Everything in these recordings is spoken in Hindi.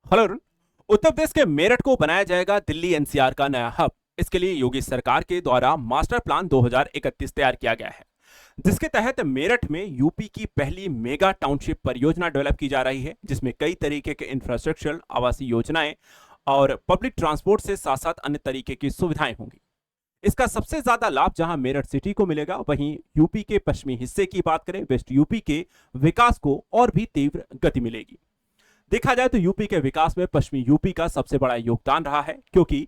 हेलो अरुण। उत्तर प्रदेश के मेरठ को बनाया जाएगा दिल्ली एनसीआर का नया हब। इसके लिए योगी सरकार के द्वारा मास्टर प्लान 2031 तैयार किया गया है, जिसके तहत मेरठ में यूपी की पहली मेगा टाउनशिप परियोजना डेवलप की जा रही है, जिसमें कई तरीके के इंफ्रास्ट्रक्चर, आवासीय योजनाएं और पब्लिक ट्रांसपोर्ट से साथ साथ अन्य तरीके की सुविधाएं होंगी। इसका सबसे ज्यादा लाभ जहां मेरठ सिटी को मिलेगा, वहीं यूपी के पश्चिमी हिस्से की बात करें, वेस्ट यूपी के विकास को और भी तीव्र गति मिलेगी। देखा जाए तो यूपी के विकास में पश्चिमी यूपी का सबसे बड़ा योगदान रहा है, क्योंकि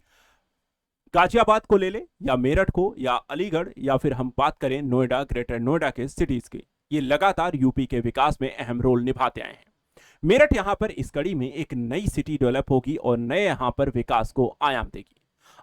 गाजियाबाद को ले ले या मेरठ को या अलीगढ़ या फिर हम बात करें नोएडा, ग्रेटर नोएडा के सिटीज के, ये लगातार यूपी के विकास में अहम रोल निभाते आए हैं। मेरठ यहां पर इस कड़ी में एक नई सिटी डेवलप होगी और नए यहां पर विकास को आयाम देगी।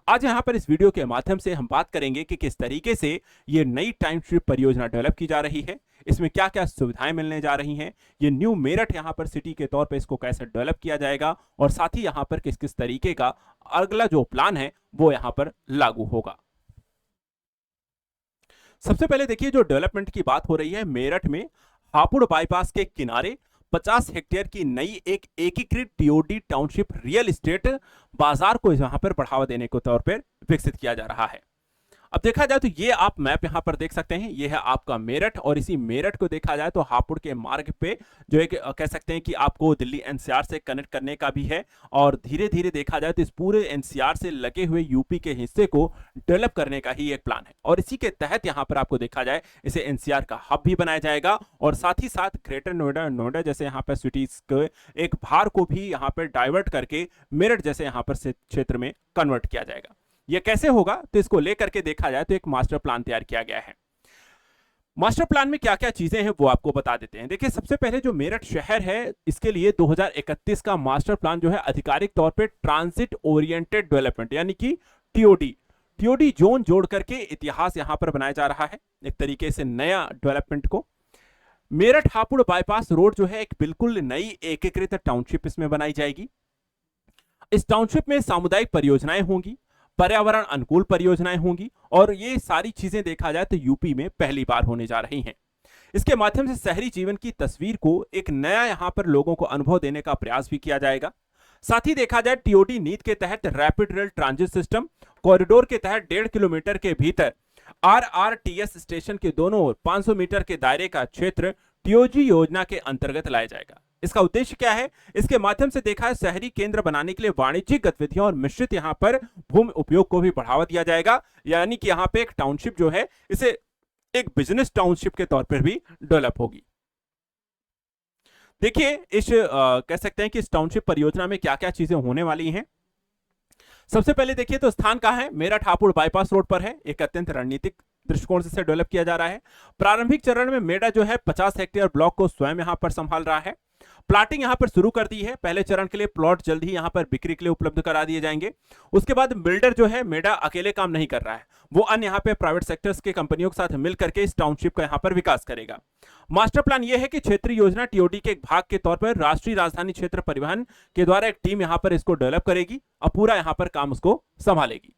आज यहां पर इस वीडियो के माध्यम से हम बात करेंगे कि किस तरीके से ये नई टाउनशिप परियोजना डेवलप की जा रही है, इसमें क्या क्या सुविधाएं मिलने जा रही हैं, ये न्यू मेरठ यहां पर सिटी के तौर पे इसको कैसे डेवलप किया जाएगा और साथ ही यहां पर किस किस तरीके का अगला जो प्लान है वो यहां पर लागू होगा। सबसे पहले देखिए, जो डेवलपमेंट की बात हो रही है, मेरठ में हापुड़ बाईपास के किनारे 50 हेक्टेयर की नई एक एकीकृत टीओडी टाउनशिप रियल एस्टेट बाजार को यहां पर बढ़ावा देने के तौर पर विकसित किया जा रहा है। अब देखा जाए तो ये आप मैप यहां पर देख सकते हैं, ये है आपका मेरठ, और इसी मेरठ को देखा जाए तो हापुड़ के मार्ग पे जो एक कह सकते हैं कि आपको दिल्ली एनसीआर से कनेक्ट करने का भी है, और धीरे धीरे देखा जाए तो इस पूरे एनसीआर से लगे हुए यूपी के हिस्से को डेवलप करने का ही एक प्लान है। और इसी के तहत यहां पर आपको देखा जाए इसे एनसीआर का हब भी बनाया जाएगा, और साथ ही साथ ग्रेटर नोएडा, नोएडा जैसे यहाँ पर सिटीज के एक भार को भी यहाँ पर डाइवर्ट करके मेरठ जैसे यहाँ पर क्षेत्र में कन्वर्ट किया जाएगा। यह कैसे होगा, तो इसको लेकर के देखा जाए तो एक मास्टर प्लान तैयार किया गया है। मास्टर प्लान में क्या क्या चीजें हैं वो आपको बता देते हैं। देखिए, सबसे पहले जो मेरठ शहर है, इसके लिए 2031 का मास्टर प्लान जो है आधिकारिक तौर पे ट्रांजिट ओरिएंटेड डेवलपमेंट यानी कि टीओडी जोन जोड़ करके इतिहास यहां पर बनाया जा रहा है, एक तरीके से नया डेवलपमेंट को। मेरठ हापुड़ बाईपास रोड जो है एक बिल्कुल नई एकीकृत टाउनशिप इसमें बनाई जाएगी। इस टाउनशिप में सामुदायिक परियोजनाएं होंगी, पर्यावरण अनुकूल परियोजनाएं होंगी, और ये सारी चीजें देखा जाए तो यूपी में पहली बार होने जा रही हैं। इसके माध्यम से शहरी जीवन की तस्वीर को एक नया यहां पर लोगों को अनुभव देने का प्रयास भी किया जाएगा। साथ ही देखा जाए टीओडी नीति के तहत rapid rail transit system corridor के तहत 1.5 किलोमीटर के भीतर आरआरटीएस स्टेशन के दोनों ओर 500 मीटर के दायरे का क्षेत्र टीओजी योजना के अंतर्गत लाया जाएगा। इसका उद्देश्य क्या है? इसके माध्यम से देखा है शहरी केंद्र बनाने के लिए वाणिज्यिक गतिविधियों और मिश्रित यहां पर भूमि उपयोग को भी बढ़ावा दिया जाएगा, यानी कि यहां पे एक टाउनशिप जो है इसे एक बिजनेस टाउनशिप के तौर पर भी डेवलप होगी। देखिए, इस कह सकते हैं कि इस टाउनशिप परियोजना में क्या क्या चीजें होने वाली हैं। सबसे पहले देखिए तो स्थान कहां है, मेरठ हापुड़ बाईपास रोड पर है, एक अत्यंत रणनीतिक दृष्टिकोण से डेवलप किया जा रहा है। प्रारंभिक चरण में मेडा जो है 50 हेक्टेयर ब्लॉक को स्वयं यहां पर संभाल रहा है। प्लाटिंग यहां पर शुरू कर दी है, पहले चरण के लिए प्लॉट जल्द ही यहां पर बिक्री के लिए उपलब्ध करा दिए जाएंगे। उसके बाद बिल्डर जो है मेडा अकेले काम नहीं कर रहा है, वो अन्य यहां पे प्राइवेट सेक्टर्स के कंपनियों के साथ मिलकर के इस टाउनशिप का यहां पर विकास करेगा। मास्टर प्लान यह है कि क्षेत्रीय योजना टीओडी के एक भाग के तौर पर राष्ट्रीय राजधानी क्षेत्र परिवहन के द्वारा एक टीम यहां पर इसको डेवलप करेगी और पूरा यहां पर काम उसको संभालेगी।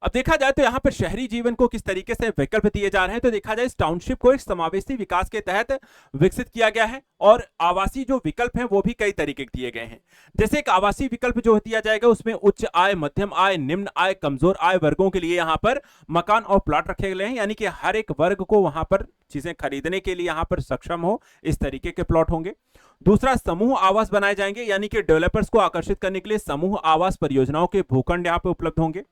अब देखा जाए तो यहां पर शहरी जीवन को किस तरीके से विकल्प दिए जा रहे हैं, तो देखा जाए इस टाउनशिप को एक समावेशी विकास के तहत विकसित किया गया है, और आवासीय जो विकल्प हैं वो भी कई तरीके के दिए गए हैं। जैसे एक आवासीय विकल्प जो दिया जाएगा उसमें उच्च आय, मध्यम आय, निम्न आय, कमजोर आय वर्गों के लिए यहां पर मकान और प्लॉट रखे गए हैं, यानी कि हर एक वर्ग को वहां पर चीजें खरीदने के लिए यहां पर सक्षम हो, इस तरीके के प्लॉट होंगे। दूसरा, समूह आवास बनाए जाएंगे, यानी कि डेवलपर्स को आकर्षित करने के लिए समूह आवास परियोजनाओं के भूखंड यहां पर उपलब्ध होंगे।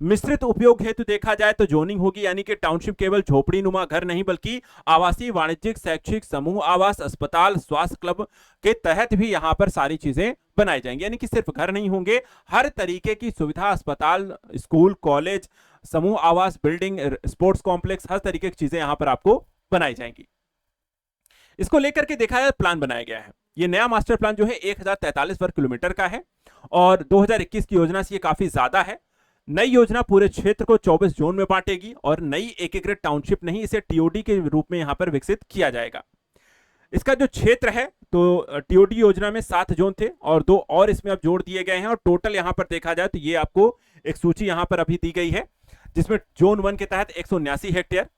मिश्रित उपयोग हेतु देखा जाए तो जोनिंग होगी, यानी कि टाउनशिप केवल झोपड़ी नुमा घर नहीं बल्कि आवासीय, वाणिज्यिक, शैक्षिक, समूह आवास, अस्पताल, स्वास्थ्य क्लब के तहत भी यहां पर सारी चीजें बनाई जाएंगी, यानी कि सिर्फ घर नहीं होंगे, हर तरीके की सुविधा, अस्पताल, स्कूल, कॉलेज, समूह आवास, बिल्डिंग, स्पोर्ट्स कॉम्प्लेक्स, हर तरीके की चीजें यहां पर आपको बनाई जाएंगी। इसको लेकर के देखा जाए प्लान बनाया गया है। ये नया मास्टर प्लान जो है 1043 वर्ग किलोमीटर का है, और 2021 की योजना से ये काफी ज्यादा है। नई योजना पूरे क्षेत्र को 24 जोन में बांटेगी, और नई एकीकृत टाउनशिप नहीं, इसे टीओडी के रूप में यहां पर विकसित किया जाएगा। इसका जो क्षेत्र है, तो टीओडी योजना में 7 जोन थे और 2 और इसमें अब जोड़ दिए गए हैं, और टोटल यहां पर देखा जाए तो ये आपको एक सूची यहां पर अभी दी गई है, जिसमें जोन 1 के तहत 179 हेक्टेयर,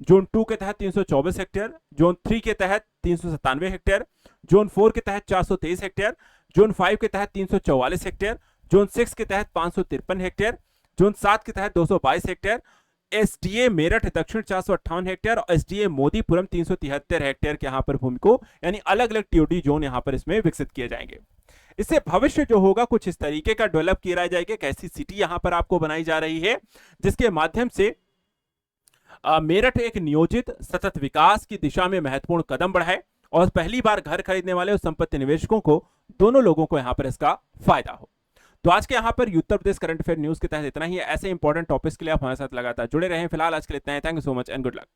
जोन 2 के तहत 324 हेक्टेयर, जोन 3 के तहत 397 हेक्टेयर, जोन 4 के तहत 423 हेक्टेयर, जोन 5 के तहत 344 हेक्टेयर, जोन 6 के तहत 553 हेक्टेयर, जोन 7 के तहत 222 हेक्टेयर, एसडीए मेरठ दक्षिण 458 हेक्टेयर और एसडीए मोदीपुरम 373 हेक्टेयर के यहां पर भूमि को यानी अलग अलग टीओडी जोन यहां पर इसमें विकसित किए जाएंगे। इससे भविष्य जो होगा कुछ इस तरीके का डेवलप किया जाएगा। कैसी सिटी यहां पर आपको बनाई जा रही है जिसके माध्यम से मेरठ एक नियोजित सतत विकास की दिशा में महत्वपूर्ण कदम बढ़ाए और पहली बार घर खरीदने वाले और संपत्ति निवेशकों को दोनों लोगों को यहां पर इसका फायदा हो। तो आज के यहां पर Uttar Pradesh current affair news के तहत इतना ही है। ऐसे इंपॉर्टेंट टॉपिक्स के लिए आप हमारे साथ लगातार जुड़े रहें। फिलहाल आज के लिए इतना ही। Thank you so much and good luck.